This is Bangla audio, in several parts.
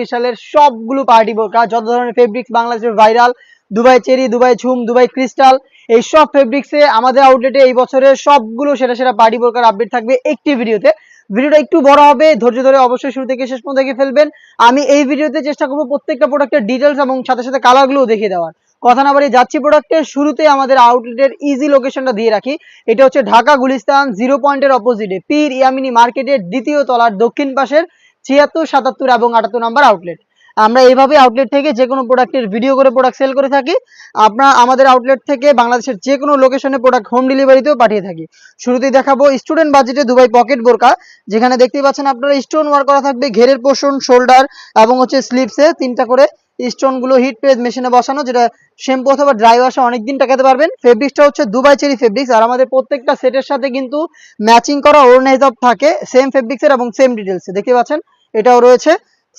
বিশালের সবগুলো পার্টি বোরকা, যত ধরনের ফেব্রিক্স বাংলাদেশের ভাইরাল, দুবাই চেরি, দুবাই ঝুম, দুবাই ক্রিস্টাল, এই সব ফেব্রিক্সে আমাদের আউটলেটে এই বছরের সবগুলো সেরা সেরা পার্টি বোরকার আপডেট থাকবে একটি ভিডিওতে। ভিডিওটা একটু বড় হবে, ধৈর্য ধরে অবশ্যই শুরু থেকে শেষ পর্যন্ত দেখে ফেলবেন। আমি এই ভিডিওতে চেষ্টা করবো প্রত্যেকটা প্রোডাক্টের ডিটেলস এবং সাথে সাথে কালারগুলোও দেখিয়ে দেওয়ার। কথা না বাড়িয়ে যাচ্ছি প্রোডাক্টের শুরুতে। আমাদের আউটলেটের ইজি লোকেশনটা দিয়ে রাখি, এটা হচ্ছে ঢাকা গুলিস্তান 0 পয়েন্টের অপোজিটে পীর ইয়ামিনী মার্কেটের দ্বিতীয় তলার দক্ষিণ পাশের 76, 77 এবং 78 নম্বর আউটলেট। আমরা এইভাবে আউটলেট থেকে যে কোনো প্রোডাক্টের ভিডিও করে প্রোডাক্ট সেল করে থাকি। আপনারা আমাদের আউটলেট থেকে বাংলাদেশের যে কোনো লোকেশনে প্রোডাক্ট হোম ডেলিভারিতেও পাঠিয়ে থাকি। শুরুতেই দেখাবো স্টুডেন্ট বাজেটে দুবাই পকেট বোরকা, যেখানে দেখতেই পাচ্ছেন আপনারা স্টোন ওয়ার্ক করা থাকবে ঘেরের পোর্শন, শোল্ডার এবং হচ্ছে স্লিভসে 3টা করে স্টোন গুলো হিট প্রেস মেশিনে বসানো, যেটা শ্যাম্পু অথবা ড্রাই ওয়াশে অনেকদিন টাকাতে পারবেন। ফেব্রিক্সটা হচ্ছে দুবাই চেরি ফেব্রিক্স, আর আমাদের প্রত্যেকটা সেটের সাথে কিন্তু ম্যাচিং করা ওড়না হিসাব থাকে সেম ফেব্রিক্সের এবং সেম ডিটেলসে। দেখতে পাচ্ছেন এটাও রয়েছে।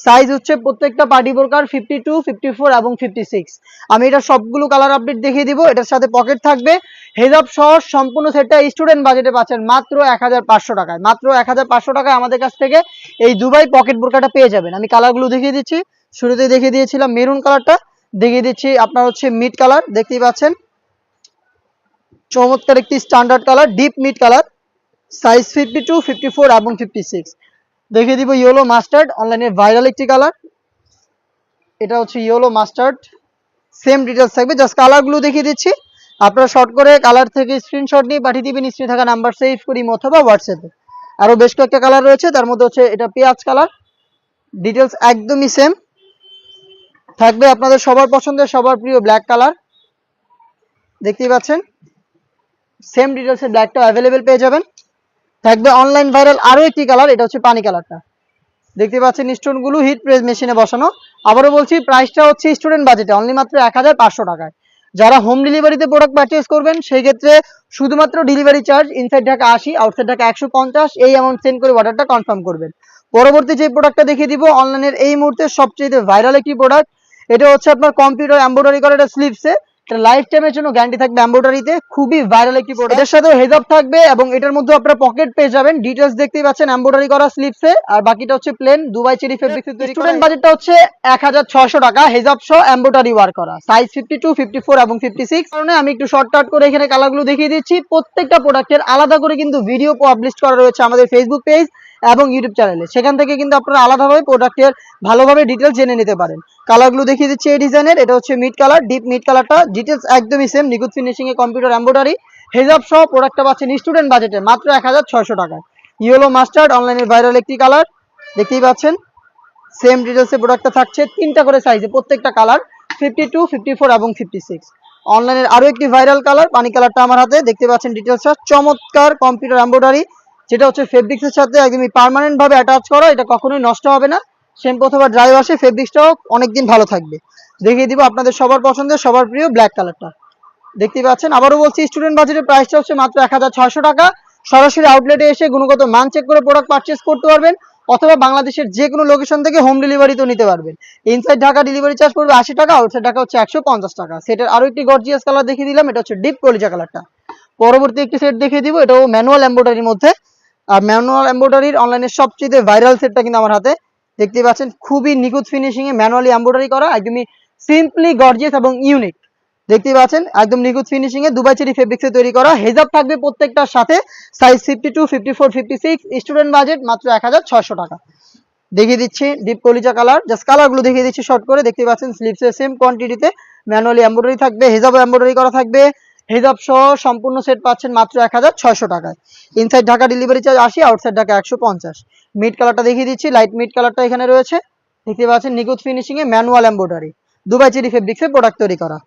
সাইজ হচ্ছে প্রত্যেকটা পার্টি বোরকার 52, 54 এবং 56। আমি এটা সবগুলো কালার আপডেট দেখিয়ে দিব। এটার সাথে পকেট থাকবে, হেজাব সহ সম্পূর্ণ সেটটা স্টুডেন্ট বাজেটে পাচ্ছেন মাত্র 1500 টাকায়। মাত্র 1500 টাকায় আমাদের কাছ থেকে এই দুবাই পকেট বোরকাটা পেয়ে যাবেন। আমি কালারগুলো দেখিয়ে দিচ্ছি। শুরুতে দেখিয়ে দিয়েছিলাম মেরুন কালারটা, দেখিয়ে দিচ্ছি আপনার হচ্ছে মিড কালার, দেখতেই পাচ্ছেন চমৎকার একটি standard colour, deep mid colour, size 52, 54 এবং 56। দেখিয়ে দিব ইয়েলো মাস্টার্ড, অনলাইনে ভাইরাল একটি কালার। এটা হচ্ছে ইয়েলো মাস্টার্ড, সেম ডিটেলস থাকবে, জাস্ট কালারগুলো দেখিয়ে দিচ্ছি। আপনারা শর্ট করে কালার থেকে স্ক্রিনশট নিয়ে পাঠিয়ে দিবেন স্ক্রিনে থাকা নাম্বার সেভ করি অথবা হোয়াটসঅ্যাপে। আরও বেশ কয়েকটা কালার রয়েছে, তার মধ্যে হচ্ছে এটা পেঁয়াজ কালার, ডিটেলস একদমই সেম থাকবে। আপনাদের সবার পছন্দের সবার প্রিয় ব্ল্যাক কালার, দেখতেই পাচ্ছেন সেম ডিটেলসে ব্ল্যাকটা অ্যাভেলেবেল পেয়ে যাবেন। থাকবে অনলাইন ভাইরাল আরও একটি কালার, এটা হচ্ছে পানি কালারটা, দেখতে পাচ্ছেন স্টোনগুলো হিট প্রেস মেশিনে বসানো। আবারও বলছি প্রাইসটা হচ্ছে স্টুডেন্ট বাজেটে অনলি মাত্র 1500 টাকায়। যারা হোম ডেলিভারিতে প্রোডাক্ট পারচেজ করবেন সেই ক্ষেত্রে শুধুমাত্র delivery charge inside Dhaka 80, outside Dhaka 150, এই অ্যামাউন্ট সেন্ড করে অর্ডারটা কনফার্ম করবেন। পরবর্তী যে প্রোডাক্টটা দেখিয়ে দিব অনলাইনের এই মুহূর্তে সবচেয়ে ভাইরাল একটি প্রোডাক্ট, এটা হচ্ছে আপনার কম্পিউটার এমব্রয়ডারি করা, এটা স্লিভসে, এটা লাইফ টাইমের জন্য গ্যারান্টি থাকবে এমব্রয়ডারিতে, খুবই ভাইরাল একটি প্রোডাক্ট। এর সাথে হেজাব থাকবে এবং এটার মধ্যে আপনারা পকেট পেয়ে যাবেন। ডিটেইলস দেখতেই পাচ্ছেন এমব্রয়ডারি করা স্লিভসে, আর বাকিটা হচ্ছে প্লেন দুবাই চেরি ফেব্রিক্সে তৈরি। স্টুডেন্ট বাজেটটা হচ্ছে 1600 টাকা, হেজাব সহ এমব্রয়ডারি ওয়ার্ক করা, সাইজ 52, 54 এবং 56। কারণে আমি একটু শর্টকাট করে এখানে কালারগুলো দেখিয়ে দিচ্ছি। প্রত্যেকটা প্রোডাক্টের আলাদা করে কিন্তু ভিডিও পাবলিশ করা রয়েছে আমাদের ফেসবুক পেজ এবং ইউটিউব চ্যানেলে, সেখান থেকে কিন্তু আপনারা আলাদাভাবে প্রোডাক্টের ভালোভাবে ডিটেলস জেনে নিতে পারেন। কালারগুলো দেখিয়ে দিচ্ছি এই ডিজাইনের, এটা হচ্ছে মিড কালার, ডিপ মিড কালারটা, ডিটেলস একদমই সেম, নিখুঁত ফিনিশিং এ কম্পিউটার এমব্রয়ডারি, হেজাব সহ প্রোডাক্টটা পাচ্ছেন স্টুডেন্ট বাজেটে মাত্র 1600 টাকায়। ইয়েলো মাস্টার্ড, অনলাইনের ভাইরাল একটি কালার, দেখতেই পাচ্ছেন সেম ডিটেলসে প্রোডাক্টটা থাকছে 3টা করে সাইজে, প্রত্যেকটা কালার 52, 54 এবং 56। অনলাইনের আরো একটি ভাইরাল কালার পানি কালারটা আমার হাতে, দেখতে পাচ্ছেন ডিটেলসটা চমৎকার কম্পিউটার এমব্রয়ডারি, যেটা হচ্ছে ফেব্রিক্সের সাথে একদমই পার্মানেন্ট ভাবে অ্যাটাচ করা, এটা কখনোই নষ্ট হবে না। শ্যাম্পু অথবা ড্রাই ওয়াশে ফেব্রিক্সটাও অনেকদিন ভালো থাকবে। দেখিয়ে দিব আপনাদের সবার পছন্দের সবার প্রিয় ব্ল্যাক কালারটা, দেখতেই পাচ্ছেন। আবারও বলছি স্টুডেন্ট বাজেটের প্রাইসটা হচ্ছে মাত্র 1600 টাকা। সরাসরি আউটলেটে এসে গুণগত মান চেক করে প্রোডাক্ট পারচেস করতে পারবেন, অথবা বাংলাদেশের যে কোনো লোকেশন থেকে হোম ডেলিভারিতেও নিতে পারবেন। ইনসাইড ঢাকা ডেলিভারি চার্জ পড়বে 80 টাকা, আউটসাইড ঢাকা হচ্ছে 150 টাকা। সেটের আরো একটি গর্জিয়াস কালার দেখিয়ে দিলাম, এটা হচ্ছে ডিপ কলিজা কালারটা। পরবর্তী একটি সেট দেখিয়ে দিব, এটাও ম্যানুয়াল এমব্রয়ডারির মধ্যে, আর ম্যানুয়াল এমব্রয়ডারির অনলাইনের সবচেয়ে ভাইরাল সেটটা কিন্তু আমার হাতে, দেখতে পাচ্ছেন খুবই নিখুঁত ফিনিশিং এ ম্যানুয়ালি এমব্রয়ডারি করা, একদমই সিম্পলি গর্জিয়াস এবং ইউনিক। দেখতেই পাচ্ছেন একদম নিখুঁত ফিনিশিং এ দুবাই চেরি ফেব্রিক্সে তৈরি করা, হেজাব থাকবে প্রত্যেকটার সাথে, সাইজ 52, 54, 56, স্টুডেন্ট বাজেট মাত্র 1600 টাকা। দেখিয়ে দিচ্ছি ডিপ কলিজা কালার, জাস্ট কালারগুলো দেখিয়ে দিচ্ছি শর্ট করে। দেখতে পাচ্ছেন স্লিভসের সেম কোয়ান্টিটিতে ম্যানুয়ালি এমব্রয়ডারি থাকবে, হেজাব এমব্রয়ডারি করা থাকবে, হেজাব সহ সম্পূর্ণ সেট পাচ্ছেন মাত্র 1600 টাকায়। Inside Dhaka delivery charge 80, outside Dhaka 150। Mid কালারটা দেখিয়ে দিচ্ছি, লাইট মিড কালারটা এখানে রয়েছে, দেখতে পাচ্ছেন নিখুঁত ফিনিশিং এ ম্যানুয়াল এমব্রয়ডারি দুবাই চেরি ফেব্রিক্সের প্রোডাক্ট তৈরি করা।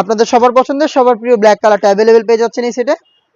আপনাদের সবার পছন্দের সবার প্রিয় ব্ল্যাক কালারটা অ্যাভেলেবেল পেয়ে যাচ্ছেন এই সেটে।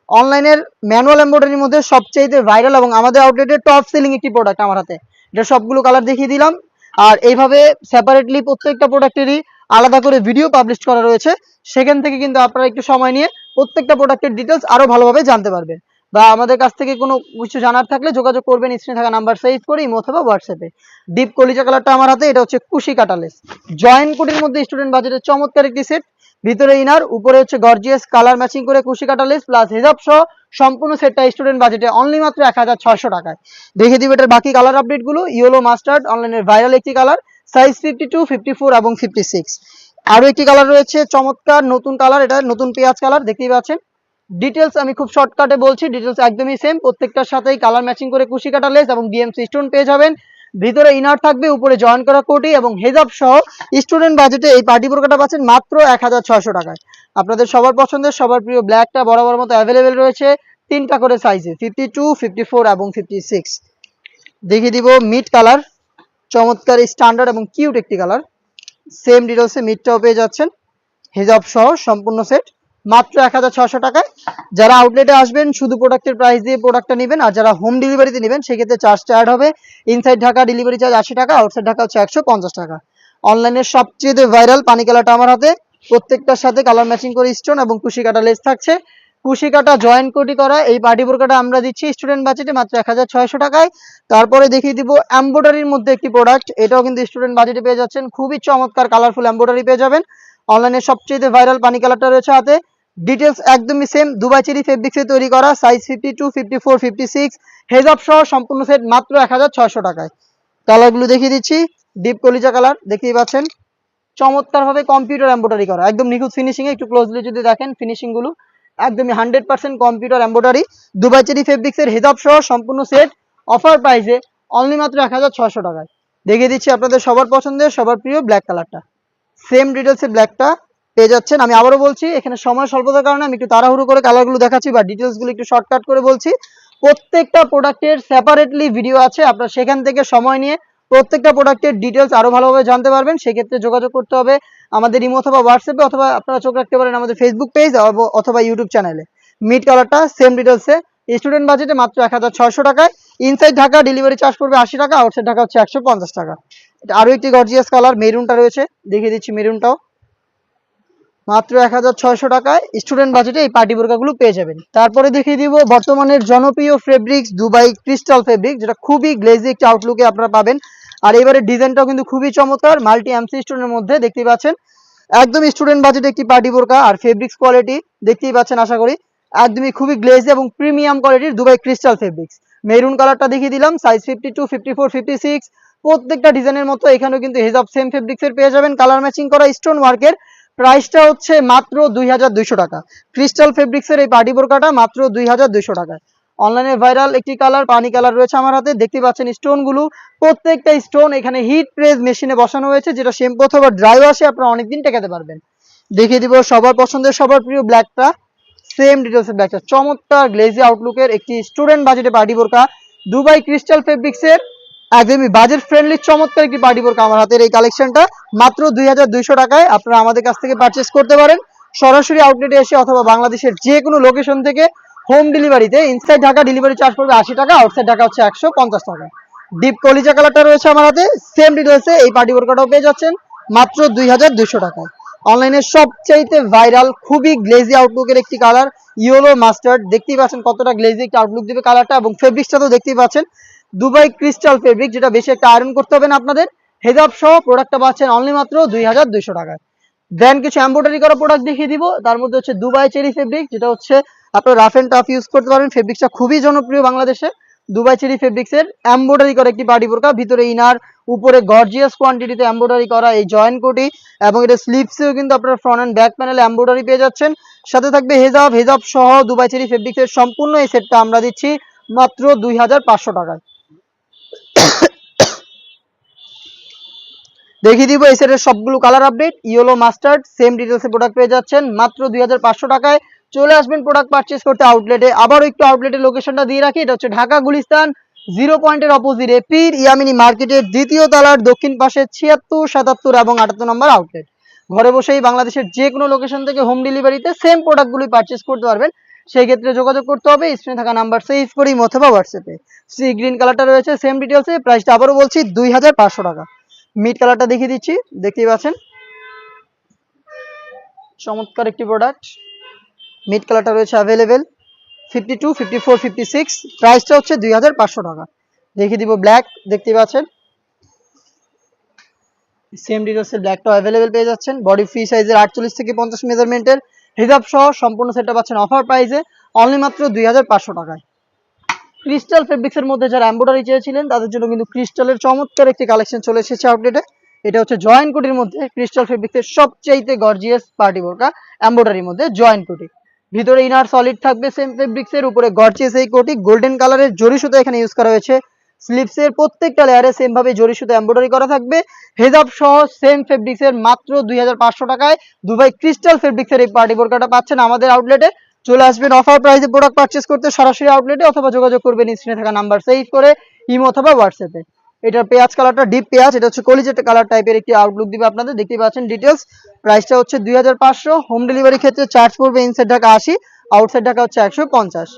অনলাইনের ম্যানুয়াল এমব্রয়ডারির মধ্যে সবচেয়ে ভাইরাল এবং আমাদের আউটলেটের টপ সেলিং একটি প্রোডাক্ট আমার হাতে, এটা সবগুলো কালার দেখিয়ে দিলাম। আর এইভাবে সেপারেটলি প্রত্যেকটা প্রোডাক্টেরই আলাদা করে ভিডিও পাবলিশ করা রয়েছে, সেখান থেকে কিন্তু আপনারা একটু সময় নিয়ে প্রত্যেকটা প্রোডাক্টের ডিটেলস আরো ভালোভাবে জানতে পারবেন। বা আমাদের কাছ থেকে কোনো কিছু জানার থাকলে যোগাযোগ করবেন স্ক্রিনে থাকা নাম্বার সেভ করে ইমো অথবা হোয়াটসঅ্যাপে। ডিপ কলিজা কালারটা আমার হাতে, এটা হচ্ছে কুশি কাটালেস জয়েন্ট কোটির মধ্যে স্টুডেন্ট বাজেটের চমৎকার একটি সেট, ভিতরে ইনার, উপরে হচ্ছে গর্জিয়াস কালার ম্যাচিং করে কুশি কাটালেস প্লাস হেজাব সহ সম্পূর্ণ সেটটা স্টুডেন্ট বাজেটে অনলি মাত্র 1600 টাকায়। দেখে দিব এটার বাকি কালার আপডেট গুলো। ইয়েলো মাস্টার্ড, অনলাইনের ভাইরাল একটি কালার, সাইজ 52, 54 এবং 56। আরো একটি কালার রয়েছে চমৎকার নতুন কালার, এটা নতুন পেঁয়াজ কালার দেখতেই পাচ্ছেন। ডিটেলস আমি খুব শর্টকাটে বলছি, ডিটেলস একদমই সেম, প্রত্যেকটার সাথেই কালার ম্যাচিং করে কুশি কাটা লেস এবং ডিএমসি স্টোন পেয়ে যাবেন। ভিতরে ইনার থাকবে, উপরে জয়েন করা কোটি এবং হেজাব সহ স্টুডেন্ট বাজেটে এই পার্টি বোরকাটা পাচ্ছেন মাত্র 1600 টাকায়। আপনাদের সবার পছন্দের সবার প্রিয় ব্ল্যাকটা বরাবর মতো অ্যাভেলেবেল রয়েছে তিনটা করে সাইজে, 52, 54 এবং 56। দেখিয়ে দিব মিড কালার, চমৎকার স্ট্যান্ডার্ড এবং কিউট একটি কালার। সেম ডিটেলসে মিডটাও পেয়ে যাচ্ছেন হিজাব সহ সম্পূর্ণ সেট মাত্র 1600 টাকায়। যারা আউটলেটে আসবেন শুধু প্রোডাক্টের প্রাইস দিয়ে প্রোডাক্টটা নেবেন, আর যারা হোম ডেলিভারিতে নেবেন সেক্ষেত্রে চার্জটা অ্যাড হবে। ইনসাইড ঢাকা ডেলিভারি চার্জ 80 টাকা, আউটসাইড ঢাকা হচ্ছে 150 টাকা। অনলাইনের সবচেয়ে ভাইরাল পানি কালারটা আমার হাতে, প্রত্যেকটার সাথে কালার ম্যাচিং করে স্টোন এবং কুশি কাটা লেস থাকছে। কুশি কাটা জয়েন্ট কোটি করা এই পার্টি বোরকাটা আমরা দিচ্ছি স্টুডেন্ট বাজেটে মাত্র 1600 টাকায়। তারপরে দেখিয়ে দিব এমব্রয়ডারির মধ্যে একটি প্রোডাক্ট, এটাও কিন্তু স্টুডেন্ট বাজেটে পেয়ে যাচ্ছেন, খুবই চমৎকার কালারফুল এমব্রয়ডারি পেয়ে যাবেন। অনলাইনে সবচেয়ে ভাইরাল পানি কালারটা রয়েছে হাতে। ডিটেলস একদমই সেম, দুবাই চেরি ফেব্রিক্সে তৈরি করা, সাইজ 52, 54, 56, হেজাব সহ সম্পূর্ণ সেট মাত্র 1600 টাকায়। কালারগুলো দেখিয়ে দিচ্ছি, ডিপ কলিজা কালার দেখতেই পাচ্ছেন, চমৎকার ভাবে কম্পিউটার এমব্রয়ডারি করা, একদম নিখুঁত ফিনিশিং এ। একটু ক্লোজলি যদি দেখেন ফিনিশিং গুলো একদমই 100% কম্পিউটার এমব্রয়ডারি। দুবাই চেরি ফেব্রিক্সের হেজাব সহ সম্পূর্ণ সেট অফার প্রাইসে অনলি মাত্র 1600 টাকায়। দেখিয়ে দিচ্ছি আপনাদের সবার পছন্দের সবার প্রিয় ব্ল্যাক কালারটা, সেম ডিটেলসে ব্ল্যাকটা পেয়ে যাচ্ছেন। আমি আবারও বলছি, এখানে সময় স্বল্পতার কারণে আমি একটু তাড়াহুড়ো করে কালারগুলো দেখাচ্ছি বা ডিটেলসগুলো একটু শর্টকাট করে বলছি। প্রত্যেকটা প্রোডাক্টের সেপারেটলি ভিডিও আছে, আপনারা সেখান থেকে সময় নিয়ে প্রত্যেকটা প্রোডাক্টের ডিটেলস আরো ভালোভাবে জানতে পারবেন। সেক্ষেত্রে যোগাযোগ করতে হবে আমাদের ইমো অথবা হোয়াটসঅ্যাপে, অথবা আপনারা চোখ রাখতে পারেন আমাদের ফেসবুক পেজ অথবা ইউটিউব চ্যানেলে। মিড কালারটা সেম ডিটেলসে স্টুডেন্ট বাজেটে মাত্র 1600 টাকায়। ইনসাইড ঢাকা ডেলিভারি চার্জ পড়বে 80 টাকা, আউটসাইড ঢাকা হচ্ছে 150 টাকা। এটা আরো একটি গর্জিয়াস কালার, মেরুনটা রয়েছে দেখিয়ে দিচ্ছি, মেরুনটাও মাত্র 1600 টাকায় স্টুডেন্ট বাজেটে এই পার্টি বোরকাগুলো পেয়ে যাবেন। তারপরে দেখিয়ে দিব বর্তমানের জনপ্রিয় ফেব্রিক্স দুবাই ক্রিস্টাল ফেব্রিক, যেটা খুবই গ্লেজি একটি আউটলুকে আপনারা পাবেন। আর এবারে ডিজাইনটাও কিন্তু খুবই চমৎকার, মাল্টি এমসি স্টোনের মধ্যে দেখতেই পাচ্ছেন, একদম স্টুডেন্ট বাজেটে একটি পার্টি বোরকা। আর ফেব্রিক্স কোয়ালিটি দেখতেই পাচ্ছেন আশা করি, একদমই খুবই গ্লেজি এবং প্রিমিয়াম কোয়ালিটির দুবাই ক্রিস্টাল ফেব্রিক্স। মেরুন কালারটা দেখিয়ে দিলাম, সাইজ 52, 54, 56। প্রত্যেকটা ডিজাইনের মতো এখানেও কিন্তু হেজাব সেম ফেব্রিক্সের পেয়ে যাবেন, কালার ম্যাচিং করা স্টোন ওয়ার্কের। প্রাইসটা হচ্ছে মাত্র 2200 টাকা। ক্রিস্টাল ফেব্রিক্সের এই পার্টি বোরকাটা মাত্র 2200 টাকায়। অনলাইনে ভাইরাল একটি কালার পানি কালার রয়েছে আমার হাতে, দেখতে পাচ্ছেন স্টোন গুলো, প্রত্যেকটা স্টোন এখানে হিট প্রেস মেশিনে বসানো হয়েছে, যেটা শ্যাম্পু অথবা ড্রাই ওয়াশে আপনারা অনেকদিন টেকাতে পারবেন। দেখিয়ে দিব সবার পছন্দের সবার প্রিয় ব্ল্যাকটা, সেম ডিটেলসের ব্ল্যাকটা, চমৎকার গ্লেজি আউটলুকের একটি স্টুডেন্ট বাজেটে পার্টি বোরকা দুবাই ক্রিস্টাল ফেব্রিক্সের, একদমই বাজেট ফ্রেন্ডলি চমৎকার একটি পার্টি বোরকা আমার হাতের এই কালেকশনটা মাত্র 2200 টাকায় আপনারা আমাদের কাছ থেকে পারচেস করতে পারেন সরাসরি আউটলেটে এসে, অথবা বাংলাদেশের যে কোনো লোকেশন থেকে হোম ডেলিভারিতে। ইনসাইড ঢাকা ডেলিভারি চার্জ পড়বে 80 টাকা, আউটসাইড ঢাকা হচ্ছে 150 টাকা। ডিপ কলিজা কালারটা রয়েছে আমার হাতে, সেম ডিটেলসে এই পার্টি বোরকাটাও পেয়ে যাচ্ছেন মাত্র 2200 টাকায়। অনলাইনে সবচাইতে ভাইরাল খুবই গ্লেজি আউটলুকের একটি কালার ইয়েলো মাস্টার্ড, দেখতেই পাচ্ছেন কতটা গ্লেজি একটা আউটলুক দিবে কালারটা, এবং ফেব্রিক্সটা তো দেখতেই পাচ্ছেন দুবাই ক্রিস্টাল ফেব্রিক, যেটা বেশি একটা আয়রন করতে হবে না আপনাদের। হেজাব সহ প্রোডাক্টটা পাচ্ছেন অনলি মাত্র 2200 টাকায়। দেন কিছু এমব্রয়ডারি করা প্রোডাক্ট দেখিয়ে দিব, তার মধ্যে হচ্ছে দুবাই চেরি ফেব্রিক, যেটা হচ্ছে আপনার রাফ এন্ড টাফ ইউজ করতে পারবেন। ফেব্রিক্সটা খুবই জনপ্রিয় বাংলাদেশে। দুবাই চেরি ফেব্রিক্সের এমব্রয়ডারি করা একটি পার্টি বোরকা, ভিতরে ইনার, উপরে গর্জিয়াস কোয়ান্টিটিতে এমব্রয়ডারি করা এই জয়েন্ট কোটি, এবং এটা স্লিভসেও কিন্তু আপনার ফ্রন্ট এন্ড ব্যাক প্যানেলে এমব্রয়ডারি পেয়ে যাচ্ছেন। সাথে থাকবে হেজাব, হেজাব সহ দুবাই চেরি ফেব্রিক্সের সম্পূর্ণ এই সেটটা আমরা দিচ্ছি মাত্র 2500 টাকায়। দেখিয়ে দিব এই সেটের সবগুলো colour update, yellow mustard same ডিটেলসে প্রোডাক্ট পেয়ে যাচ্ছেন মাত্র 2500 টাকায়। চলে আসবেন প্রোডাক্ট পারচেস করতে আউটলেটে। আবারও একটু আউটলেটের লোকেশনটা দিয়ে রাখি, এটা হচ্ছে ঢাকা গুলিস্তান 0 পয়েন্টের অপোজিটে পীর ইয়ামিনী মার্কেটের দ্বিতীয় তলার দক্ষিণ পাশে 76, 77 এবং 78 নম্বর আউটলেট। ঘরে বসেই বাংলাদেশের যে কোনো লোকেশন থেকে হোম ডেলিভারিতে সেম প্রোডাক্টগুলি পারচেস করতে পারবেন। সেই ক্ষেত্রে যোগাযোগ করতে হবে স্ক্রিনে থাকা নাম্বার সেভ করি অথবা হোয়াটসঅ্যাপে। সি গ্রিন কালারটা রয়েছে সেম ডিটেলসে, প্রাইসটা আবারও বলছি 2500 টাকা। মিড কালারটা দেখিয়ে দিচ্ছি, দেখতেই পাচ্ছেন চমৎকার একটি প্রোডাক্ট। মিড কালারটা রয়েছে অ্যাভেলেবেল 52, 54, 56, প্রাইসটা হচ্ছে 2500 টাকা। দেখিয়ে দিব ব্ল্যাক, দেখতেই পাচ্ছেন সেম ডিটেলসের ব্ল্যাকটা অ্যাভেলেবেল পেয়ে যাচ্ছেন। বডি ফ্রি সাইজের 48 থেকে 50 মেজারমেন্টের হিজাব সহ সম্পূর্ণ সেটটা পাচ্ছেন অফার প্রাইসে অনলি মাত্র 2500 টাকায়। ক্রিস্টাল ফেব্রিক্সের মধ্যে যারা এমব্রয়ডারি চেয়েছিলেন তাদের জন্য কিন্তু ক্রিস্টালের চমৎকার একটি কালেকশন চলে এসেছে আউটলেটে। এটা হচ্ছে জয়েন্ট কোটির মধ্যে ক্রিস্টাল ফেব্রিক্সের সবচেয়ে গর্জিয়াস পার্টি বোরকা, এমব্রয়ডারির মধ্যে জয়েন্ট কোটি। ভিতরে ইনার সলিড থাকবে সেম ফেব্রিক্সের, উপরে গর্জিয়াস এই কোটি, গোল্ডেন কালারের জরি সুতো এখানে ইউজ করা হয়েছে। স্লিপসের প্রত্যেকটা লেয়ারে সেম ভাবে জরি সুতো এমব্রয়ডারি করা থাকবে। হেজাব সহ সেম ফেব্রিক্সের মাত্র 2500 টাকায় দুবাই ক্রিস্টাল ফেব্রিক্সের এই পার্টি বোরকাটা পাচ্ছেন আমাদের আউটলেটে। চলে আসবেন অফার প্রাইসে প্রোডাক্ট পারচেজ করতে সরাসরি আউটলেটে, অথবা যোগাযোগ করবেন স্ক্রিনে থাকা নাম্বার সেভ করে ইমো অথবা হোয়াটসঅ্যাপে। এটার পেঁয়াজ কালারটা ডিপ পেঁয়াজ, এটা হচ্ছে কলিজেটা কালার টাইপের একটি আউটলুক দিবে আপনাদের, দেখতে পাচ্ছেন ডিটেলস। প্রাইসটা হচ্ছে 2500। হোম ডেলিভারি ক্ষেত্রে চার্জ পড়বে ইনসাইড ঢাকা 80, আউটসাইড ঢাকা হচ্ছে 150।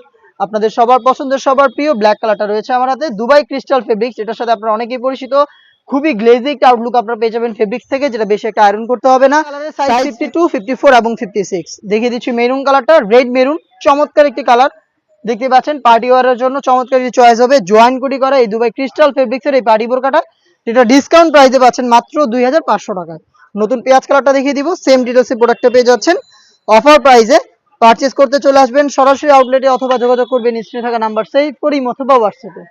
আপনাদের সবার পছন্দের সবার প্রিয় ব্ল্যাক কালারটা রয়েছে আমার হাতে, দুবাই ক্রিস্টাল ফেব্রিক্স, এটার সাথে আপনারা অনেকেই পরিচিত। খুবই গ্লেজি একটা আউটলুক আপনারা পেয়ে যাবেন ফেব্রিক্স থেকে, যেটা বেশি একটা আয়রন করতে হবে না। সাইজ 52, 54 এবং 56। দেখিয়ে দিচ্ছি মেরুন কালারটা, রেড মেরুন, চমৎকার একটি কালার দেখতে পাচ্ছেন। পার্টি ওয়ারের জন্য চমৎকার একটি চয়েস হবে। জয়েন্ট কোটি করা এই দুবাই ক্রিস্টাল ফেব্রিক্সের এই পার্টি বোরকাটা, যেটা ডিসকাউন্ট প্রাইসে পাচ্ছেন মাত্র 2500 টাকায়। নতুন পেঁয়াজ কালারটা দেখিয়ে দিব, সেম ডিটেলসে প্রোডাক্টটা পেয়ে যাচ্ছেন অফার প্রাইসে। পারচেজ করতে চলে আসবেন সরাসরি আউটলেটে, অথবা যোগাযোগ করবেন স্ক্রিনে থাকা নাম্বার সেভ করি অথবা হোয়াটসঅ্যাপে।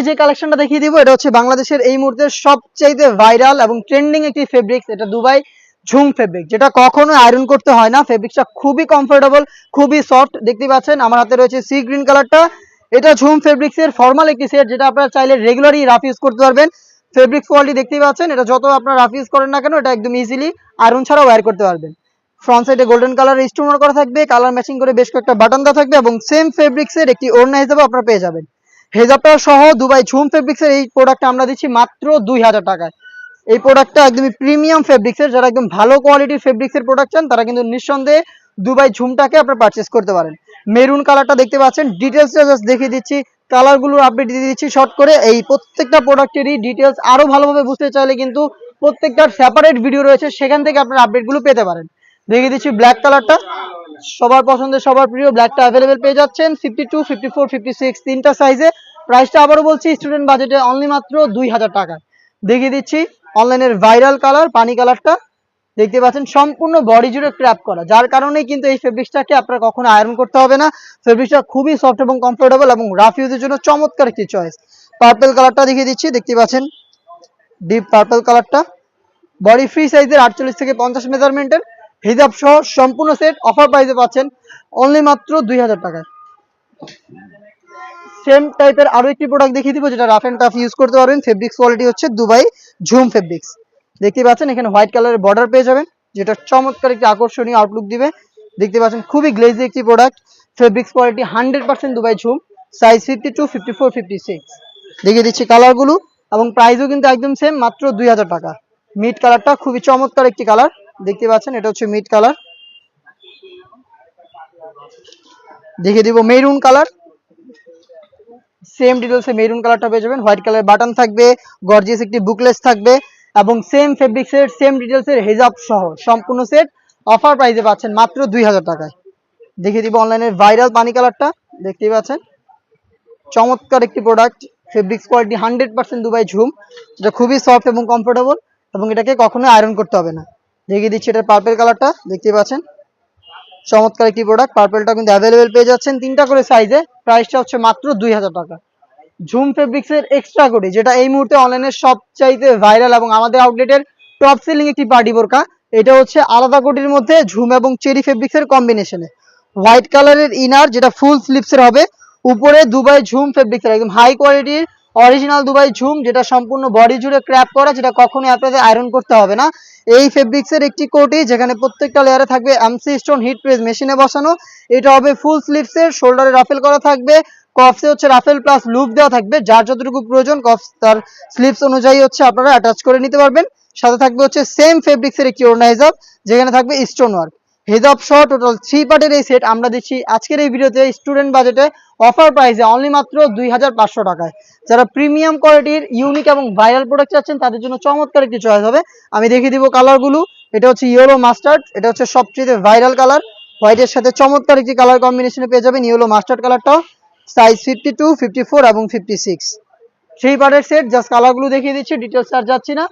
যে কালেকশনটা দেখিয়ে দিব, এটা হচ্ছে বাংলাদেশের এই মুহূর্তে সবচাইতে ভাইরাল এবং ট্রেন্ডিং একটি ফেব্রিক্স, এটা দুবাই ঝুম ফেব্রিক, যেটা কখনো আয়রন করতে হয় না। ফেব্রিক্সটা খুবই কমফোর্টেবল, খুবই সফট। দেখতে পাচ্ছেন আমার হাতে রয়েছে সি গ্রিন কালারটা, এটা ঝুম ফেব্রিক্সের ফর্মাল একটি সেট, যেটা আপনারা চাইলে রেগুলারই রাফ ইউজ করতে পারবেন। ফেব্রিক্স কোয়ালিটি দেখতেই পাচ্ছেন, এটা যত আপনারা রাফ ইউজ করেন না কেন, এটা একদম ইজিলি আয়রন ছাড়াও ওয়্যার করতে পারবেন। ফ্রন্ট সাইডে গোল্ডেন কালারের স্টোন করা থাকবে, কালার ম্যাচিং করে বেশ কয়েকটা বাটন দেওয়া থাকবে, এবং সেম ফেব্রিক্সের একটি ওড়না হিসেবে আপনারা পেয়ে যাবেন। হেজাবটা সহ দুবাই ঝুম ফেব্রিক্সের এই প্রোডাক্টটা আমরা দিচ্ছি মাত্র 2000 টাকায়। এই প্রোডাক্টটা একদমই প্রিমিয়াম ফেব্রিক্সের, যারা একদম ভালো কোয়ালিটির ফেব্রিক্সের প্রোডাক্ট চান তারা কিন্তু নিঃসন্দেহে দুবাই ঝুমটাকে আপনারা পারচেস করতে পারেন। মেরুন কালারটা দেখতে পাচ্ছেন, ডিটেলসটা জাস্ট দেখিয়ে দিচ্ছি, কালারগুলোর আপডেট দিয়ে দিচ্ছি শর্ট করে। এই প্রত্যেকটা প্রোডাক্টেরই ডিটেলস আরো ভালোভাবে বুঝতে চাইলে কিন্তু প্রত্যেকটার সেপারেট ভিডিও রয়েছে, সেখান থেকে আপনারা আপডেটগুলো পেতে পারেন। দেখিয়ে দিচ্ছি ব্ল্যাক কালারটা, সবার পছন্দের সবার প্রিয় ব্ল্যাকটা অ্যাভেলেবেল পেয়ে যাচ্ছেন 52, 54, 56 তিনটা সাইজে। প্রাইসটা আবারও বলছি স্টুডেন্ট বাজেটে অনলি মাত্র 2000 টাকা। দেখিয়ে দিচ্ছি অনলাইনের ভাইরাল কালার পানি কালারটা, দেখতে পাচ্ছেন সম্পূর্ণ বডি জুড়ে ক্র্যাপ করা, যার কারণে কিন্তু এই ফেব্রিক্সটাকে আপনার কখনো আয়রন করতে হবে না। ফেব্রিক্সটা খুবই সফট এবং কমফোর্টেবল, এবং রাফ ইউজের জন্য চমৎকার একটি চয়েস। পার্পল কালারটা দেখিয়ে দিচ্ছি, দেখতে পাচ্ছেন ডিপ পার্পল কালারটা, বডি ফ্রি সাইজের 48 থেকে 50 মেজারমেন্টের, হিজাব সহ সম্পূর্ণ সেট অফার প্রাইসে পাচ্ছেন অনলি মাত্র 2000 টাকায়। সেম টাইপের আরো একটি প্রোডাক্ট দেখিয়ে দিব, যেটা রাফ এন্ড টাফ ইউজ করতে পারবেন। ফেব্রিক্স কোয়ালিটি হচ্ছে দুবাই ঝুম ফেব্রিক্স, দেখতে পাচ্ছেন এখানে হোয়াইট কালারের বর্ডার পেয়ে যাবেন, যেটা চমৎকার একটি আকর্ষণীয় আউটলুক দিবে। দেখতে পাচ্ছেন খুবই গ্লেজি একটি প্রোডাক্ট, ফেব্রিক্স কোয়ালিটি 100% দুবাই ঝুম, সাইজ 52, 54, 56। দেখিয়ে দিচ্ছি কালারগুলো, এবং প্রাইসও কিন্তু একদম সেম, মাত্র 2000 টাকা। মিড কালারটা খুবই চমৎকার একটি কালার, দেখতে পাচ্ছেন এটা হচ্ছে মিড কালার। দেখিয়ে দিব মেরুন কালার, সেম ডিটেলসে মেরুন কালারটা পেয়ে যাবেন, হোয়াইট কালার বাটন থাকবে, গর্জিয়াস একটি বুকলেস থাকবে, এবং সেম ফেব্রিক্সের সেম ডিটেলসের হেজাব সহ সম্পূর্ণ সেট অফার প্রাইসে পাচ্ছেন মাত্র 2000 টাকায়। দেখিয়ে দিব অনলাইনের ভাইরাল পানি কালারটা, দেখতেই পাচ্ছেন চমৎকার একটি প্রোডাক্ট, ফেব্রিক্স কোয়ালিটি 100% দুবাই ঝুম, যেটা খুবই সফট এবং কমফোর্টেবল, এবং এটাকে কখনো আয়রন করতে হবে না। দেখিয়ে দিচ্ছি এটার পার্পল কালারটা, দেখতেই পাচ্ছেন চমৎকার একটি প্রোডাক্ট। পার্পলটা কিন্তু অ্যাভেলেবেল পেয়ে যাচ্ছেন তিনটা করে সাইজে, প্রাইসটা হচ্ছে মাত্র 2000 টাকা। ঝুম ফেব্রিক্সের এক্সট্রা কোটি, যেটা এই মুহূর্তে অনলাইনে সবচাইতে ভাইরাল এবং আমাদের আউটলেটের টপ সেলিং একটি পার্টি বোরকা। এটা হচ্ছে আলাদা কোটির মধ্যে ঝুম এবং চেরি ফেব্রিক্সের কম্বিনেশনে, হোয়াইট কালারের ইনার, যেটা ফুল স্লিপসের হবে, উপরে দুবাই ঝুম ফেব্রিক্সের একদম হাই কোয়ালিটির অরিজিনাল দুবাই ঝুম, যেটা সম্পূর্ণ বডি জুড়ে ক্র্যাপ করা, যেটা কখনোই আপনাদের আয়রন করতে হবে না। এই ফেব্রিক্সের একটি কোটি, যেখানে প্রত্যেকটা লেয়ারে থাকবে এমসি স্টোন হিট প্রেস মেশিনে বসানো। এটা হবে ফুল স্লিপসের, শোল্ডারে রাফেল করা থাকবে, কফসে হচ্ছে রাফেল প্লাস লুপ দেওয়া থাকবে, যার যতটুকু প্রয়োজন কফস তার স্লিপস অনুযায়ী হচ্ছে আপনারা অ্যাটাচ করে নিতে পারবেন। সাথে থাকবে হচ্ছে সেম ফেব্রিক্সের একটি ওড়না হিজাব, যেখানে থাকবে স্টোন ওয়ার্ক। হিজাব সহ টোটাল 3 পার্টের এই সেট আমরা দিচ্ছি আজকের এই ভিডিওতে স্টুডেন্ট বাজেটে অফার প্রাইসে অনলি মাত্র 2500 টাকায়। যারা প্রিমিয়াম কোয়ালিটির ইউনিক এবং ভাইরাল প্রোডাক্ট চাচ্ছেন তাদের জন্য চমৎকার একটি চয়েস হবে। আমি দেখিয়ে দিব কালারগুলো। এটা হচ্ছে ইয়েলো মাস্টার্ড, এটা হচ্ছে সবচেয়ে ভাইরাল কালার, হোয়াইটের সাথে চমৎকার একটি কালার কম্বিনেশনে পেয়ে যাবেন ইয়েলো মাস্টার্ড কালারটাও, সাইজ 52, 54 এবং 56। 3 পার্টের সেট, জাস্ট কালারগুলো দেখিয়ে দিচ্ছি, ডিটেলস আর যাচ্ছি না।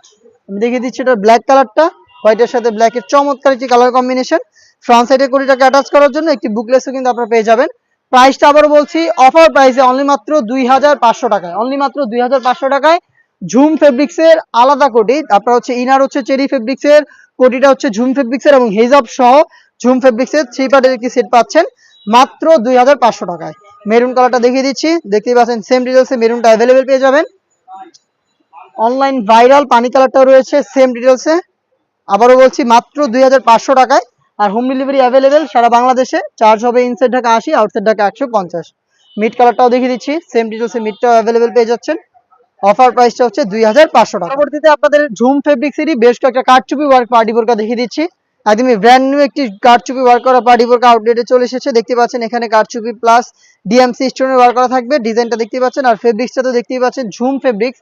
আমি দেখিয়ে দিচ্ছি এটা ব্ল্যাক কালারটা, হোয়াইটের সাথে ব্ল্যাকের চমৎকার একটি কালার কম্বিনেশন। ফ্রন্ট সাইডে কোটিটাকে অ্যাটাচ করার জন্য একটি বুকলেসও কিন্তু আপনারা পেয়ে যাবেন। প্রাইসটা আবারও বলছি অফার প্রাইসে অনলি মাত্র 2500 টাকায়, অনলি মাত্র 2500 টাকায় ঝুম ফেব্রিক্সের আলাদা কোটি, আপনার হচ্ছে ইনার হচ্ছে চেরি ফেব্রিক্সের, কোটিটা হচ্ছে ঝুম ফেব্রিক্সের এবং হেজাব সহ ঝুম ফেব্রিক্সের 3 পার্টের একটি সেট পাচ্ছেন মাত্র 2500 টাকায়। মেরুন কালারটা দেখিয়ে দিচ্ছি, দেখতেই পাচ্ছেন সেম ডিটেলসে মেরুনটা অ্যাভেলেবেল পেয়ে যাবেন। অনলাইন ভাইরাল পানি কালারটাও রয়েছে সেম ডিটেলসে, আবারও বলছি মাত্র 2500 টাকায়। আর হোম ডেলিভারি অ্যাভেলেবেল সারা বাংলাদেশে, চার্জ হবে inside Dhaka 80, outside Dhaka 150। Mid কালারটাও দেখিয়ে দিচ্ছি সেম ডিটেলসে, মিডটাও অ্যাভেলেবেল পেয়ে যাচ্ছেন। অফার প্রাইসটা হচ্ছে 2500 টাকা। পরবর্তীতে আপনাদের ঝুম ফেব্রিক্সেরই বেশ কয়েকটা কারচুপি ওয়ার্ক পার্টি বোরকা দেখিয়ে দিচ্ছি। একদমই ব্র্যান্ড নিউ একটি কারচুপি ওয়ার্ক করা পার্টি বোরকা আউটলেটে চলে এসেছে। দেখতে পাচ্ছেন এখানে কারচুপি প্লাস ডিএমসি স্টোনের ওয়ার্ক করা থাকবে। ডিজাইনটা দেখতে পাচ্ছেন, আর ফেব্রিক্সটা তো দেখতেই পাচ্ছেন ঝুম ফেব্রিক্স।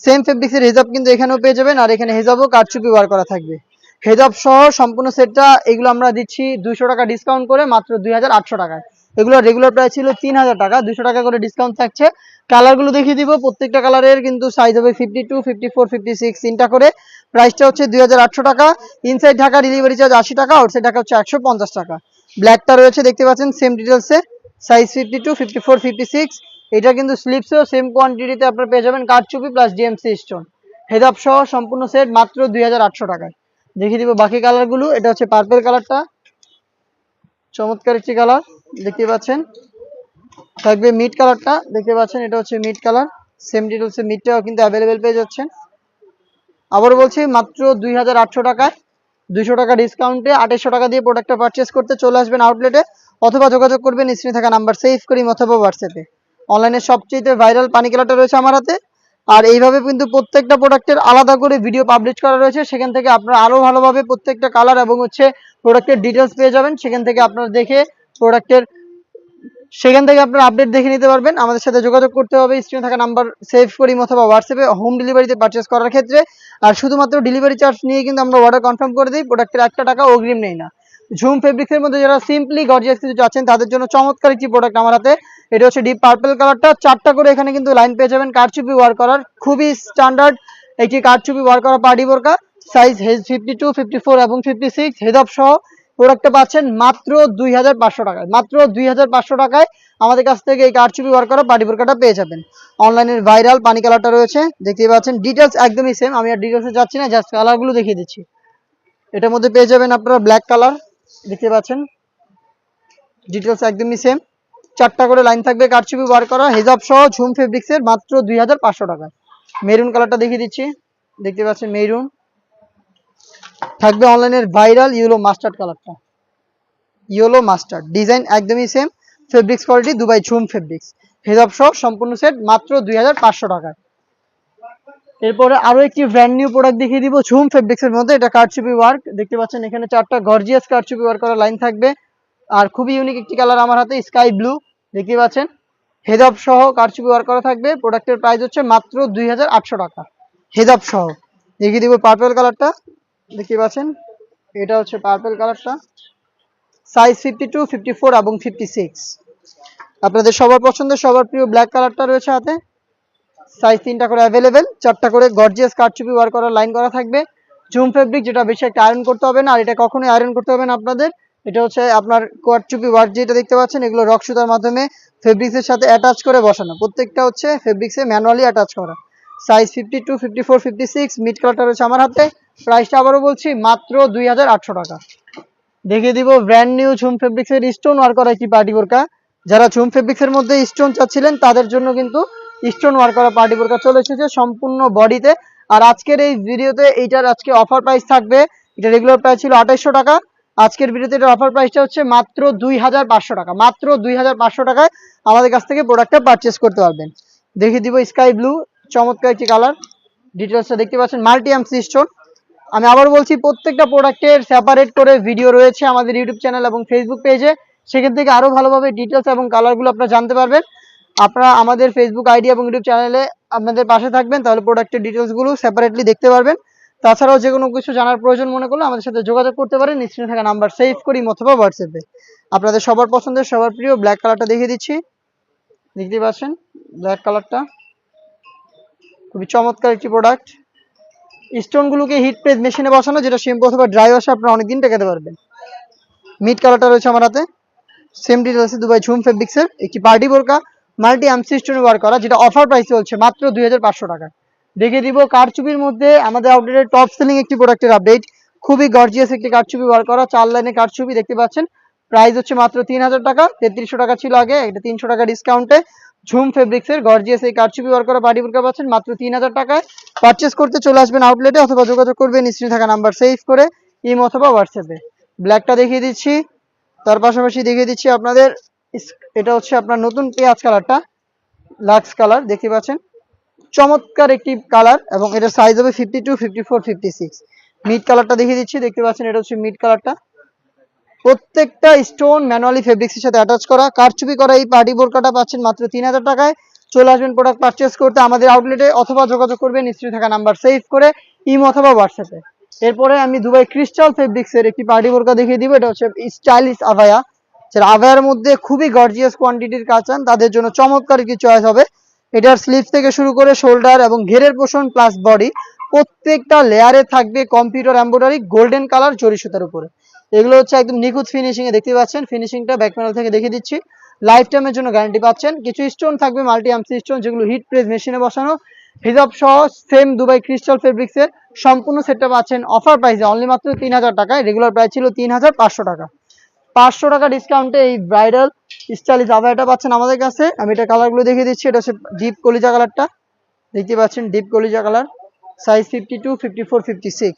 সেম ফেব্রিক্সের হেজাব কিন্তু এখানেও পেয়ে যাবেন, আর এখানে হেজাবও কারচুপি ওয়ার্ক করা থাকবে। হেজাব সহ সম্পূর্ণ সেটটা এগুলো আমরা দিচ্ছি 200 টাকা ডিসকাউন্ট করে মাত্র 2800 টাকায়। এগুলো রেগুলার প্রাইস ছিল 3000 টাকা, 200 টাকা করে ডিসকাউন্ট থাকছে। কালারগুলো দেখিয়ে দিব, প্রত্যেকটা কালারের কিন্তু সাইজ হবে 52, 54, 56 তিনটা করে। প্রাইসটা হচ্ছে 2800 টাকা। ইনসাইড ঢাকা ডেলিভারি চার্জ 80 টাকা, আউটসাইড ঢাকা হচ্ছে 150 টাকা। ব্ল্যাকটা রয়েছে দেখতে পাচ্ছেন সেম ডিটেলসে, সাইজ 52, 54, 56। এটা কিন্তু স্লিপসেও সেম কোয়ান্টিটিতে আপনারা পেয়ে যাবেন কারচুপি প্লাস ডিএমসি স্টোন হেজাব সহ সম্পূর্ণ সেট মাত্র 2800 টাকায়। দেখিয়ে দিব বাকি কালারগুলো। এটা হচ্ছে পার্পল কালারটা, চমৎকার একটি কালার দেখতে পাচ্ছেন। থাকবে মিড কালারটা, দেখতে পাচ্ছেন এটা হচ্ছে মিড কালার, সেম ডিটেলসে মিডটাও কিন্তু অ্যাভেলেবেল পেয়ে যাচ্ছেন। আবার বলছি মাত্র 2800 টাকায়, 200 টাকা ডিসকাউন্টে 2800 টাকা দিয়ে প্রোডাক্টটা পারচেস করতে চলে আসবেন আউটলেটে, অথবা যোগাযোগ করবেন স্ক্রিনে থাকা নাম্বার সেভ করি অথবা হোয়াটসঅ্যাপে। অনলাইনে সবচেয়ে ভাইরাল পানি কালারটা রয়েছে আমার হাতে। আর এইভাবে কিন্তু প্রত্যেকটা প্রোডাক্টের আলাদা করে ভিডিও পাবলিশ করা রয়েছে, সেখান থেকে আপনারা আরো ভালোভাবে প্রত্যেকটা কালার এবং হচ্ছে প্রোডাক্টের ডিটেলস পেয়ে যাবেন। সেখান থেকে আপনারা দেখে প্রোডাক্টের আপনারা আপডেট দেখে নিতে পারবেন। আমাদের সাথে যোগাযোগ করতে হবে স্ক্রিনে থাকা নাম্বার সেভ করি অথবা হোয়াটসঅ্যাপে হোম ডেলিভারিতে পারচেস করার ক্ষেত্রে। আর শুধুমাত্র ডেলিভারি চার্জ নিয়ে কিন্তু আমরা অর্ডার কনফার্ম করে দিই, প্রোডাক্টের 1 টাকা অগ্রিম নেই না। ঝুম ফেব্রিক্সের মধ্যে যারা সিম্পলি গর্জিয়াস কিছু চাচ্ছেন তাদের জন্য চমৎকার একটি প্রোডাক্ট আমার হাতে। এটা হচ্ছে ডিপ পার্পল কালারটা, 4টা করে এখানে কিন্তু লাইন পেয়ে যাবেন কারচুপি ওয়ার্ক করার, খুবই স্ট্যান্ডার্ড একটি কারচুপি ওয়ার্ক করা পার্টি বোরকা। সাইজ 52, 54 এবং 56 হেজাব সহ প্রোডাক্টটা পাচ্ছেন মাত্র 2500 টাকায়। মাত্র 2500 টাকায় আমাদের কাছ থেকে এই কারচুপি ওয়ার্ক করা পার্টি বোরকাটা পেয়ে যাবেন। অনলাইনের ভাইরাল পানি কালারটা রয়েছে দেখতেই পাচ্ছেন, ডিটেলস একদমই সেম, আমি আর ডিটেলসে যাচ্ছি না, জাস্ট কালারগুলো দেখিয়ে দিচ্ছি। এটার মধ্যে পেয়ে যাবেন আপনারা ব্ল্যাক কালার, দেখতে পাচ্ছেন ডিটেলস একদমই সেম। 4টা করে লাইন থাকবে কারচুপি ওয়ার্ক করা হেজাব সহ ঝুম ফেব্রিক্সের মাত্র 2500 টাকায়। মেরুন কালারটা দেখিয়ে দিচ্ছি, দেখতে পাচ্ছেন মেরুন। থাকবে অনলাইনের ভাইরাল ইয়েলো মাস্টার্ড কালারটা, ইয়েলো মাস্টার্ড, ডিজাইন একদমই সেম, ফেব্রিক্স কোয়ালিটি দুবাই ঝুম ফেব্রিক্স, হেজাব সহ সম্পূর্ণ সেট মাত্র 2500 টাকায়। এরপরে আরো একটি ব্র্যান্ড নিউ প্রোডাক্ট দেখিয়ে দিব ঝুম ফেব্রিক্স এর মধ্যে। এটা কারচুপি ওয়ার্ক, দেখতে পাচ্ছেন এখানে 4টা গর্জিয়াস কারচুপি ওয়ার্ক করা লাইন থাকবে। আর খুবই ইউনিক একটি কালার আমার হাতে, স্কাই ব্লু, দেখতে পাচ্ছেন হেজাব সহ কারচুপি ওয়ার্ক করা থাকবে। প্রোডাক্টের প্রাইস হচ্ছে মাত্র 2800 টাকা হেজাব সহ। দেখিয়ে দিব পার্পল কালারটা, দেখতে পাচ্ছেন এটা হচ্ছে পার্পল কালারটা, সাইজ 52, 54 এবং 56। আপনাদের সবার পছন্দের সবার প্রিয় ব্ল্যাক কালারটা রয়েছে হাতে, সাইজ 3টা করে অ্যাভেলেবেল, 4টা করে গর্জিয়াস কারচুপি ওয়ার্ক করা লাইন করা থাকবে। ঝুম ফেব্রিক, যেটা বেশি একটা আয়রন করতে হবে না, আর এটা কখনোই আয়রন করতে হবে না আপনাদের। এটা হচ্ছে আপনার কারচুপি ওয়ার্ক যেটা দেখতে পাচ্ছেন, এগুলো রক সুতার মাধ্যমে ফেব্রিক্সের সাথে অ্যাটাচ করে বসানো, প্রত্যেকটা হচ্ছে ফেব্রিক্সে ম্যানুয়ালি অ্যাটাচ করা। সাইজ 52, 54, 56, মিড কালারটা রয়েছে আমার হাতে। প্রাইসটা আবারও বলছি মাত্র 2800 টাকা। দেখিয়ে দিব ব্র্যান্ড নিউ ঝুম ফেব্রিক্সের স্টোন ওয়ার্ক করা একটি পার্টি বোরকা। যারা ঝুম ফেব্রিক্সের মধ্যে স্টোন চাচ্ছিলেন তাদের জন্য কিন্তু স্টোন ওয়ার্ক করা পার্টি বোরকা চলে এসেছে সম্পূর্ণ বডিতে। আর আজকের এই ভিডিওতে এইটার আজকে অফার প্রাইস থাকবে, এটা রেগুলার প্রাইস ছিল 2800 টাকা, আজকের ভিডিওতে এটার অফার প্রাইসটা হচ্ছে মাত্র 2500 টাকা। মাত্র 2500 টাকায় আমাদের কাছ থেকে প্রোডাক্টটা পারচেস করতে পারবেন। দেখিয়ে দিব স্কাই ব্লু, চমৎকার একটি কালার, ডিটেলসটা দেখতে পাচ্ছেন মাল্টি এমসি স্টোন। আমি আবার বলছি প্রত্যেকটা প্রোডাক্টের সেপারেট করে ভিডিও রয়েছে আমাদের ইউটিউব চ্যানেল এবং ফেসবুক পেজে, সেখান থেকে আরো ভালোভাবে ডিটেলস এবং কালারগুলো আপনারা জানতে পারবেন। আপনারা আমাদের ফেসবুক আইডি এবং ইউটিউব চ্যানেলে আপনাদের পাশে থাকবেন, তাহলে প্রোডাক্টের ডিটেলসগুলো সেপারেটলি দেখতে পারবেন। তাছাড়াও যে কোনো কিছু জানার প্রয়োজন মনে করলে আমাদের সাথে যোগাযোগ করতে পারেন স্ক্রিনে থাকা নাম্বার সেভ করি অথবা হোয়াটসঅ্যাপে। আপনাদের সবার পছন্দের সবার প্রিয় ব্ল্যাক কালারটা দেখিয়ে দিচ্ছি, দেখতে পাচ্ছেন ব্ল্যাক কালারটা খুবই চমৎকার একটি প্রোডাক্ট। স্টোনগুলোকে হিট প্রেস মেশিনে বসানো, যেটা শ্যাম্পু অথবা ড্রাই ওয়াশে আপনারা অনেকদিন টেকাতে পারবেন। মিড কালারটা রয়েছে আমার হাতে, সেম ডিটেলসে দুবাই ঝুম ফেব্রিক্সের একটি পার্টি বোরকা মাল্টি এমসি স্টোনে ওয়ার্ক করা, যেটা অফার প্রাইস চলছে মাত্র 2500 টাকা। দেখে দিব কারচুপির মধ্যে আমাদের আউটলেটের টপ সেলিং একটি প্রোডাক্টের আপডেট। খুবই গর্জিয়াস একটি কারচুপি ওয়ার করা 4 লাইনের কারচুপি দেখতে পাচ্ছেন। প্রাইস হচ্ছে মাত্র 3000 টাকা, 3300 টাকা ছিল আগে, এটা 300 টাকা ডিসকাউন্টে। ঝুম ফেব্রিক্সের গর্জিয়াস এই কারচুপি ওয়ার করা পার্টি বোরকা পাচ্ছেন মাত্র 3000 টাকায়। পারচেস করতে চলে আসবেন আউটলেটে অথবা যোগাযোগ করবেন স্ক্রিনে থাকা নাম্বার সেভ করে ইমো অথবা হোয়াটসঅ্যাপে। ব্ল্যাকটা দেখিয়ে দিচ্ছি, তার পাশাপাশি দেখিয়ে দিচ্ছি আপনাদের এটা হচ্ছে আপনার নতুন পেঁয়াজ কালারটা, লাক্স কালার দেখতে পাচ্ছেন। চমৎকার একটি কালার এবং এটার সাইজ হবে 52, 54, 56। মিড কালারটা দেখিয়ে দিচ্ছি, দেখতে পাচ্ছেন এটা হচ্ছে মিড কালারটা। প্রত্যেকটা স্টোন ম্যানুয়ালি ফেব্রিক্সের সাথে অ্যাটাচ করা কারচুপি করা এই পার্টি বোরকাটা পাচ্ছেন মাত্র 3000 টাকায়। চলে আসবেন প্রোডাক্ট পারচেস করতে আমাদের আউটলেটে অথবা যোগাযোগ করবেন স্ক্রিনে থাকা নাম্বার সেভ করে ইমো অথবা হোয়াটসঅ্যাপে। এরপরে আমি দুবাই ক্রিস্টাল ফেব্রিক্সের একটি পার্টি বোরকা দেখিয়ে দিব। এটা হচ্ছে স্টাইলিশ আভায়া, যারা আভায়ার মধ্যে খুবই গর্জিয়াস কোয়ান্টিটির কাজ চান তাদের জন্য চমৎকার একটি চয়েস হবে। এটার স্লিভ থেকে শুরু করে শোল্ডার এবং ঘেরের পোর্শন প্লাস বডি প্রত্যেকটা লেয়ারে থাকবে কম্পিউটার এমব্রয়ডারি গোল্ডেন কালার জরি সুতার উপরে। এগুলো হচ্ছে একদম নিখুঁত ফিনিশিং এ দেখতে পাচ্ছেন। ফিনিশিংটা ব্যাক প্যানেল থেকে দেখিয়ে দিচ্ছি। লাইফ টাইমের জন্য গ্যারান্টি পাচ্ছেন। কিছু স্টোন থাকবে মাল্টি আর্মসি স্টোন, যেগুলো হিট প্রেস মেশিনে বসানো। হিজাব সহ সেম দুবাই ক্রিস্টাল ফেব্রিক্সের সম্পূর্ণ সেটটা পাচ্ছেন অফার প্রাইসে অনলি মাত্র 3000 টাকায়। রেগুলার প্রাইস ছিল 3500 টাকা। 500 টাকা ডিসকাউন্টে এই ব্রাইডাল স্টাইলিশ আভায়াটা পাচ্ছেন আমাদের কাছে। আমি এটা কালারগুলো দেখিয়ে দিচ্ছি। এটা হচ্ছে ডিপ কলিজা কালারটা দেখতে পাচ্ছেন, ডিপ কলিজা কালার, সাইজ 52, 54, 56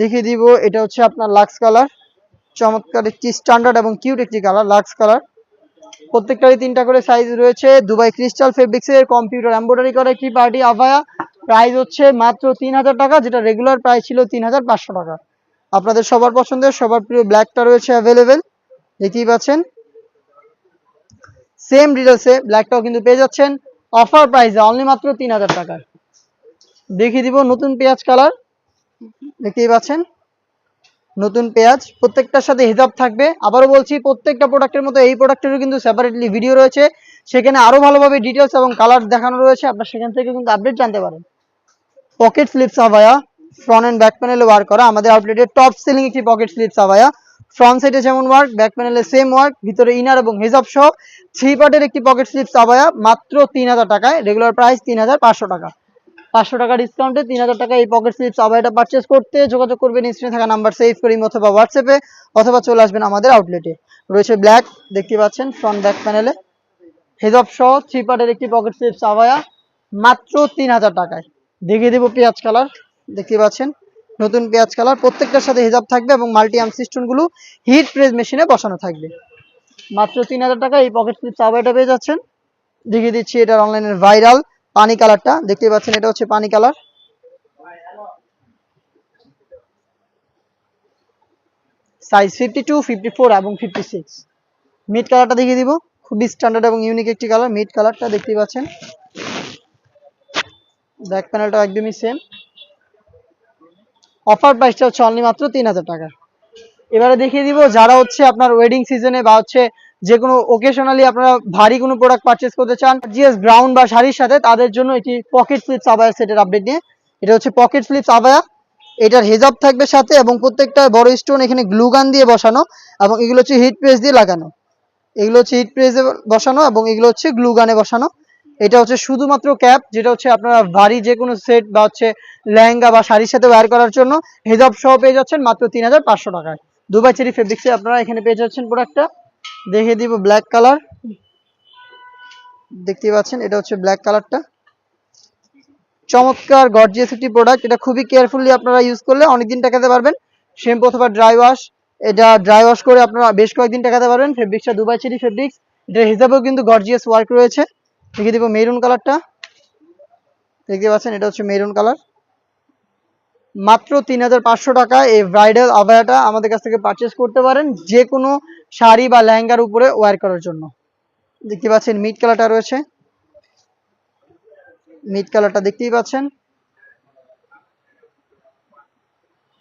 দেখিয়ে দিব। এটা হচ্ছে আপনার লাক্স কালার, চমৎকার একটি স্ট্যান্ডার্ড এবং কিউট একটি কালার লাক্স কালার। প্রত্যেকটারই 3টা করে সাইজ রয়েছে। দুবাই ক্রিস্টাল ফেব্রিক্সের কম্পিউটার এমব্রয়ডারি করা একটি পার্টি আভায়া, প্রাইস হচ্ছে মাত্র 3000 টাকা, যেটা রেগুলার প্রাইস ছিল 3500 টাকা। আপনাদের সবার পছন্দের সবার প্রিয় ব্ল্যাকটা রয়েছে অ্যাভেলেবেল, দেখতেই পাচ্ছেন। সেম ডিটেলসে ব্ল্যাকটাও কিন্তু পেয়ে যাচ্ছেন অফার প্রাইসে অনলি মাত্র 3000 টাকায়। দেখিয়ে দিব নতুন পেঁয়াজ কালার, দেখতেই পাচ্ছেন নতুন পেঁয়াজ। প্রত্যেকটার সাথে হিজাব থাকবে। আবারও বলছি প্রত্যেকটা প্রোডাক্টের মতো এই প্রোডাক্টেরও কিন্তু সেপারেটলি ভিডিও রয়েছে, সেখানে আরো ভালোভাবে ডিটেলস এবং কালার দেখানো রয়েছে, আপনারা সেখান থেকে কিন্তু আপডেট জানতে পারেন। পকেট স্লিপস আভায়া, ফ্রন্ট এন্ড ব্যাক প্যানেলে ওয়ার্ক করা আমাদের আউটলেটের টপ সেলিং একটি পকেট স্লিপস আভায়া। ফ্রন্ট সাইডে যেমন ওয়ার্ক, ব্যাক প্যানেলে সেম ওয়ার্ক, ভিতরে ইনার এবং হিজাব সহ 3 পার্টের একটি পকেট স্লিপস আভায়া মাত্র 3000 টাকায়। রেগুলার প্রাইস 3500 টাকা। 500 টাকা ডিসকাউন্টে 3000 টাকা এই পকেট স্লিপস আভায়াটা পারচেজ করতে যোগাযোগ করবেন স্ক্রিনে থাকা নাম্বার সেভ করে অথবা হোয়াটসঅ্যাপে অথবা চলে আসবেন আমাদের আউটলেটে। রয়েছে ব্ল্যাক, দেখতে পাচ্ছেন ফ্রন্ট ব্যাক প্যানেলে হিজাব সহ 3 পার্টের একটি পকেট স্লিপস আভায়া মাত্র 3000 টাকায়। দেখিয়ে দেব পেঁয়াজ কালার, দেখতে পাচ্ছেন নতুন পেঁয়াজ কালার। প্রত্যেকটার সাথে হিজাব থাকবে এবং মাল্টি আর্ম সিস্টেম গুলো হিট প্রেস মেশিনে বসানো থাকবে। মাত্র 3000 টাকা এই পকেট স্লিপস আভায়াটা পেয়ে যাচ্ছেন। দেখিয়ে দিচ্ছি এটার অনলাইনের ভাইরাল পানি কালারটা, দেখতে পাচ্ছেন এটা হচ্ছে পানি কালার, সাইজ 52, 54 এবং 56। মিড কালারটা দেখিয়ে দিব, খুবই স্ট্যান্ডার্ড এবং ইউনিক একটি কালার। মিড কালারটা দেখতে পাচ্ছেন, ব্যাক প্যানেলটা একদমই সেম। অফার প্রাইসটা হচ্ছে অনলি মাত্র 3000 টাকা। এবারে দেখিয়ে দিব যারা হচ্ছে আপনার ওয়েডিং সিজনে বা হচ্ছে যে কোনো ওকেশনালি আপনারা ভারী কোনো প্রোডাক্ট পারচেজ করতে চান জিএস ব্রাউন বা শাড়ির সাথে, তাদের জন্য এটি পকেট স্লিপস আভায়া সেটের আপডেট নিয়ে। এটা হচ্ছে পকেট স্লিপস আভায়া, এটার হেজাব থাকবে সাথে এবং প্রত্যেকটা বড় স্টোন এখানে গ্লু গান দিয়ে বসানো এবং এগুলো হচ্ছে হিট প্রেস দিয়ে লাগানো। এগুলো হচ্ছে হিট প্রেসে বসানো এবং এগুলো হচ্ছে গ্লু গানে বসানো। এটা হচ্ছে শুধুমাত্র ক্যাপ, যেটা হচ্ছে আপনারা ভারী যে কোনো সেট বা হচ্ছে লেহেঙ্গা বা শাড়ির সাথে ওয়্যার করার জন্য হেজাব সহ পেয়ে যাচ্ছেন মাত্র 3500 টাকায়। দুবাই চেরি ফেব্রিক্সে আপনারা এখানে পেয়ে যাচ্ছেন প্রোডাক্টটা। দেখিয়ে দিব ব্ল্যাক কালার, দেখতে পাচ্ছেন এটা হচ্ছে ব্ল্যাক কালারটা। চমৎকার গর্জিয়াস একটি প্রোডাক্ট, এটা খুবই কেয়ারফুলি আপনারা ইউজ করলে অনেকদিন টাকাতে পারবেন। শ্যাম্পু অথবা ড্রাই ওয়াশ, এটা ড্রাই ওয়াশ করে আপনারা বেশ কয়েকদিন টাকাতে পারবেন। ফেব্রিক্সটা দুবাই চেরি ফেব্রিক্স, এটার হিসাবেও কিন্তু গর্জিয়াস ওয়ার্ক রয়েছে। দেখিয়ে দিব মেরুন কালারটা, দেখতে পাচ্ছেন এটা হচ্ছে মেরুন কালার। মাত্র 3500 টাকা এই ব্রাইডাল আভায়াটা আমাদের কাছ থেকে পারচেস করতে পারেন যে কোনো শাড়ি বা লেহেঙ্গার উপরে ওয়্যার করার জন্য। দেখতে পাচ্ছেন মিড কালারটা রয়েছে, মিড কালারটা দেখতেই পাচ্ছেন।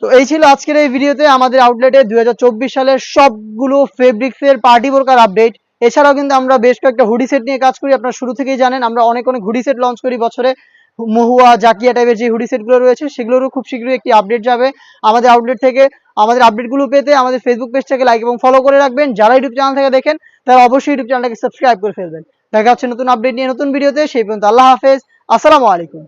তো এই ছিল আজকের এই ভিডিওতে আমাদের আউটলেটে 2024 সালের সবগুলো ফেব্রিক্সের পার্টি বোরকার আপডেট। এছাড়াও কিন্তু আমরা বেশ কয়েকটা হুডি সেট নিয়ে কাজ করি, আপনারা শুরু থেকেই জানেন। আমরা অনেক অনেক হুডি সেট লঞ্চ করি বছরে, মহুয়া জাকিয়া টাইপের যে হুডি সেটগুলো রয়েছে সেগুলোরও খুব শীঘ্রই একটি আপডেট যাবে আমাদের আউটলেট থেকে। আমাদের আপডেটগুলো পেতে আমাদের ফেসবুক পেজটাকে লাইক এবং ফলো করে রাখবেন। যারা ইউটিউব চ্যানেল থেকে দেখেন তারা অবশ্যই ইউটিউব চ্যানেলটাকে সাবস্ক্রাইব করে ফেলবেন। দেখা হচ্ছে নতুন আপডেট নিয়ে নতুন ভিডিওতে, সেই পর্যন্ত আল্লাহ হাফেজ, আসসালামু আলাইকুম।